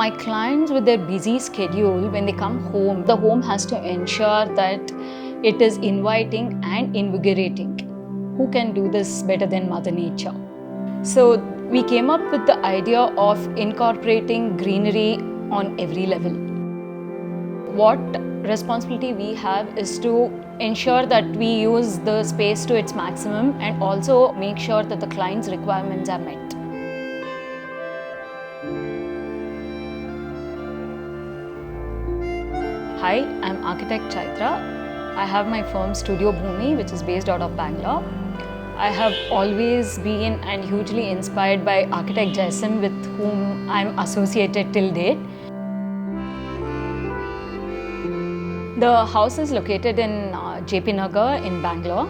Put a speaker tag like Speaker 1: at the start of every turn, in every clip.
Speaker 1: My clients with their busy schedule, when they come home, the home has to ensure that it is inviting and invigorating. Who can do this better than Mother Nature? So we came up with the idea of incorporating greenery on every level. What responsibility we have is to ensure that we use the space to its maximum and also make sure that the client's requirements are met. Hi, I'm architect Chaitra. I have my firm Studio Bhumi, which is based out of Bangalore. I have always been and hugely inspired by architect Jason, with whom I'm associated till date. The house is located in JP Nagar in Bangalore.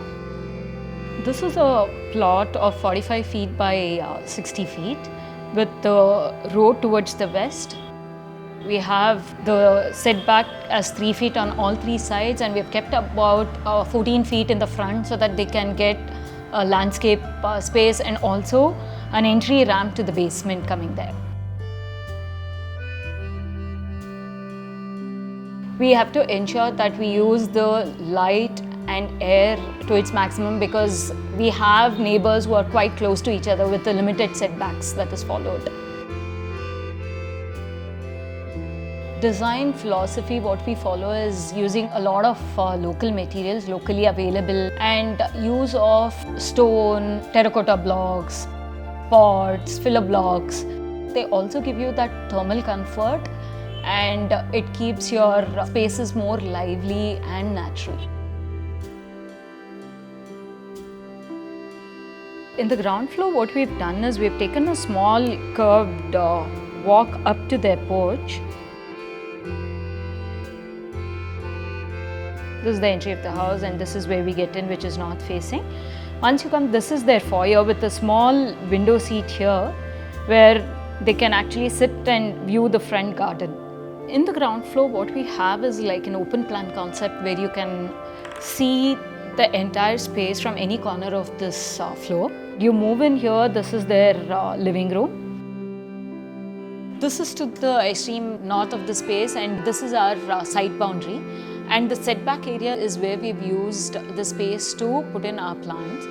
Speaker 1: This is a plot of 45 feet by 60 feet with the road towards the west. We have the setback as 3 feet on all three sides, and we've kept about 14 feet in the front so that they can get a landscape space and also an entry ramp to the basement coming there. We have to ensure that we use the light and air to its maximum because we have neighbors who are quite close to each other with the limited setbacks that is followed. Design philosophy, what we follow is using a lot of local materials, locally available, and use of stone, terracotta blocks, pots, filler blocks. They also give you that thermal comfort, and it keeps your spaces more lively and natural. In the ground floor, what we've done is we've taken a small curved walk up to their porch. This is the entry of the house, and this is where we get in, which is north facing. Once you come, this is their foyer with a small window seat here where they can actually sit and view the front garden. In the ground floor, what we have is like an open plan concept where you can see the entire space from any corner of this floor. You move in here, this is their living room. This is to the extreme north of the space, and this is our side boundary. And the setback area is where we've used the space to put in our plants.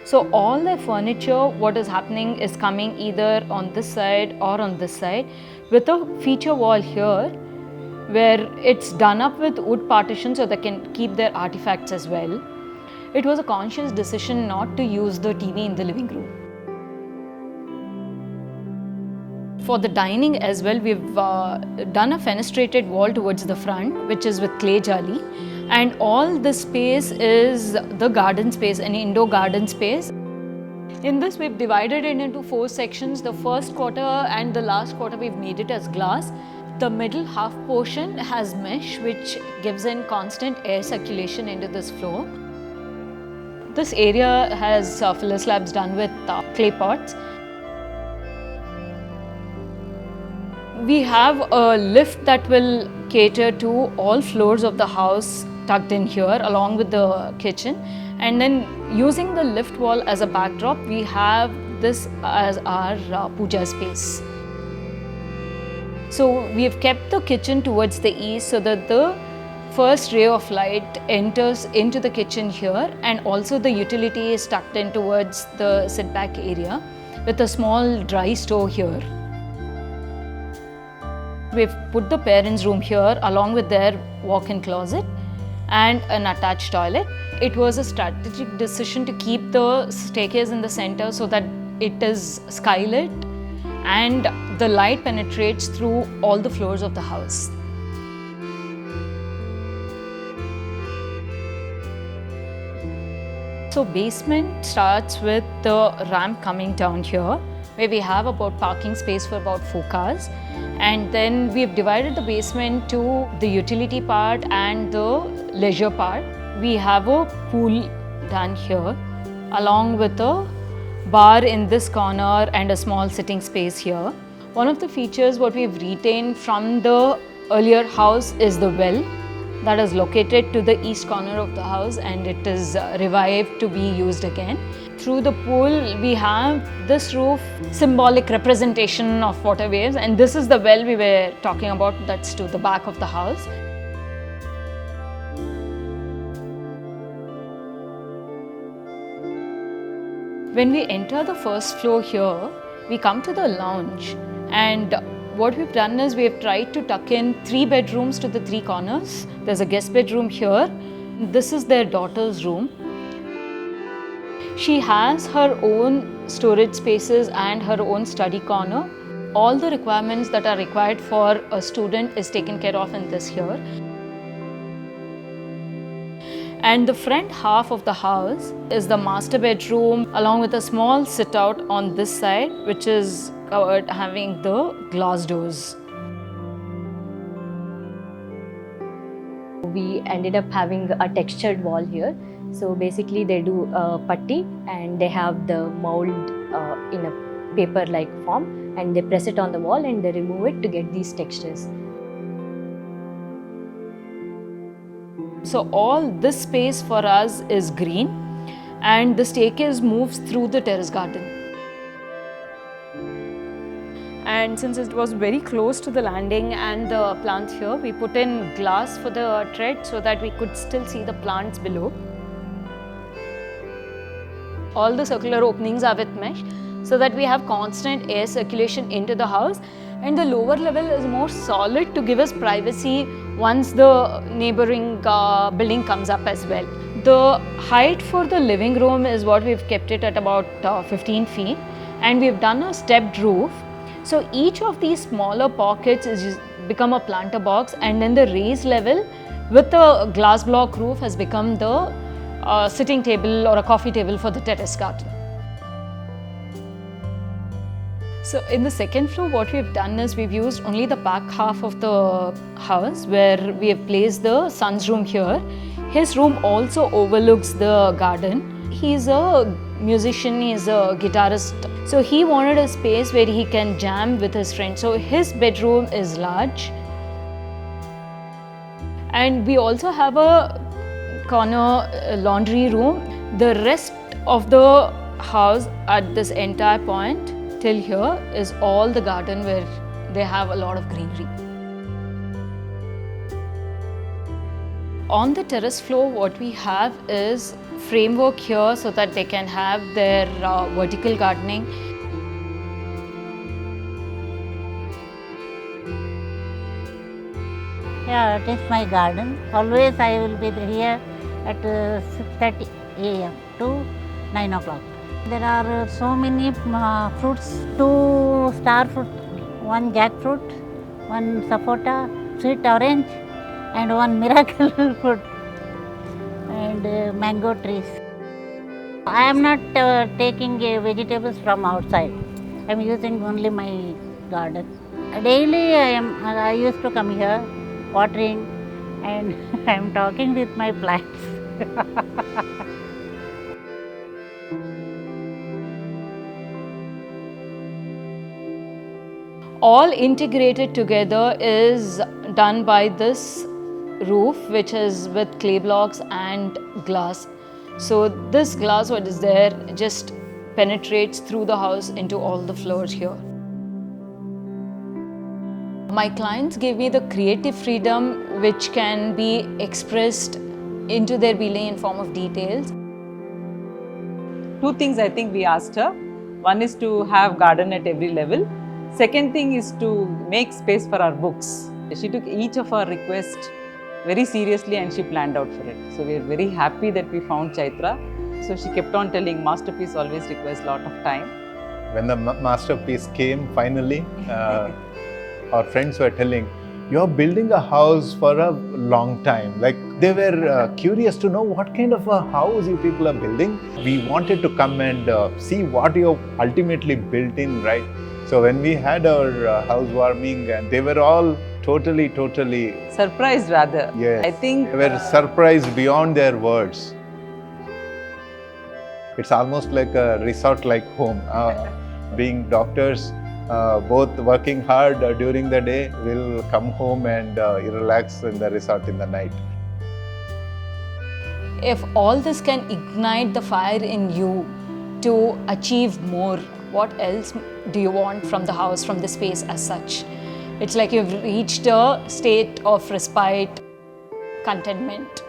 Speaker 1: So all the furniture, what is happening is coming either on this side or on this side, with a feature wall here where it's done up with wood partition so they can keep their artifacts as well. It was a conscious decision not to use the TV in the living room. For the dining as well, we've done a fenestrated wall towards the front, which is with clay jali, and all this space is the garden space, an indoor garden space. In this, we've divided it into 4 sections. The first quarter and the last quarter, we've made it as glass. The middle half portion has mesh, which gives in constant air circulation into this floor. This area has filler slabs done with clay pots. We have a lift that will cater to all floors of the house tucked in here along with the kitchen, and then using the lift wall as a backdrop, we have this as our puja space. So we have kept the kitchen towards the east so that the first ray of light enters into the kitchen here, and also the utility is tucked in towards the setback area with a small dry stove here. We've put the parents' room here along with their walk-in closet and an attached toilet. It was a strategic decision to keep the staircase in the center so that it is skylight and the light penetrates through all the floors of the house. So basement starts with the ramp coming down here, where we have about parking space for about 4 cars. And then we've divided the basement to the utility part and the leisure part. We have a pool done here along with a bar in this corner and a small sitting space here. One of the features what we've retained from the earlier house is the well that is located to the east corner of the house, and it is revived to be used again. through the pool, we have this roof, symbolic representation of water waves, and this is the well we were talking about, that's to the back of the house. When we enter the first floor here, we come to the lounge, and what we've done is we have tried to tuck in 3 bedrooms to the 3 corners. There's a guest bedroom here. This is their daughter's room. She has her own storage spaces and her own study corner. All the requirements that are required for a student is taken care of in this here. And the front half of the house is the master bedroom, along with a small sit out on this side, which is covered having the glass doors.
Speaker 2: We ended up having a textured wall here. So basically they do putty and they have the mold in a paper like form, and they press it on the wall and they remove it to get these textures.
Speaker 1: So all this space for us is green, and the staircase moves through the terrace garden. And since it was very close to the landing and the plants here, we put in glass for the tread so that we could still see the plants below. All the circular openings are with mesh so that we have constant air circulation into the house, and the lower level is more solid to give us privacy once the neighboring building comes up as well. The height for the living room is what we've kept it at about 15 feet, and we've done a stepped roof. So each of these smaller pockets is become a planter box, and then the raised level with the glass block roof has become the sitting table or a coffee table for the terrace garden. So in the second floor, what we've done is we've used only the back half of the house, where we have placed the son's room here. His room also overlooks the garden. He's a musician, he's a guitarist. So he wanted a space where he can jam with his friends. So his bedroom is large. And we also have a corner laundry room. The rest of the house at this entire point till here is all the garden where they have a lot of greenery. On the terrace floor, what we have is framework here so that they can have their vertical gardening.
Speaker 3: Yeah, it is my garden. Always I will be here at 6:30 a.m. to 9 o'clock. There are so many fruits, 2 star fruit, 1 jackfruit, 1 sapota, sweet orange, and 1 miracle fruit, and mango trees. I am not taking vegetables from outside. I am using only my garden. Daily I used to come here watering, and I am talking with my plants.
Speaker 1: All integrated together is done by this roof, which is with clay blocks and glass. So this glass, what is there, just penetrates through the house into all the floors here. My clients give me the creative freedom which can be expressed into their building in form of details.
Speaker 4: 2 things I think we asked her. One is to have garden at every level. Second thing is to make space for our books. She took each of our requests very seriously and she planned out for it. So we are very happy that we found Chaitra. So she kept on telling masterpiece always requires a lot of time.
Speaker 5: When the masterpiece came finally, our friends were telling, you're building a house for a long time. Like they were curious to know what kind of a house you people are building. We wanted to come and see what you ultimately built in, right? So when we had our housewarming, and they were all totally
Speaker 4: Surprised rather.
Speaker 5: Yes,
Speaker 4: I think
Speaker 5: they were surprised beyond their words. It's almost like a resort-like home. Being doctors, both working hard during the day, will come home and relax in the resort in the night.
Speaker 1: If all this can ignite the fire in you to achieve more. What else do you want from the house, from the space as such? It's like you've reached a state of respite, contentment.